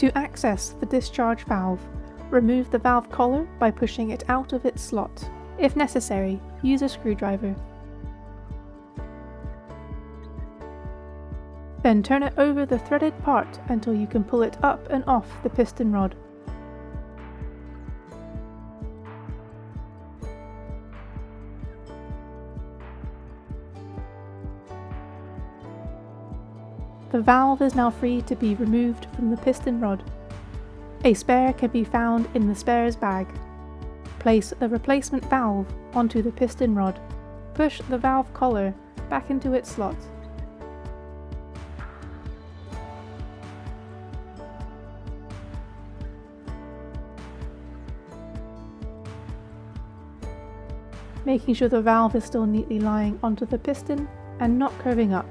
To access the discharge valve, remove the valve collar by pushing it out of its slot. If necessary, use a screwdriver. Then turn it over the threaded part until you can pull it up and off the piston rod. The valve is now free to be removed from the piston rod. A spare can be found in the spares bag. Place the replacement valve onto the piston rod. Push the valve collar back into its slot. Making sure the valve is still neatly lying onto the piston and not curving up.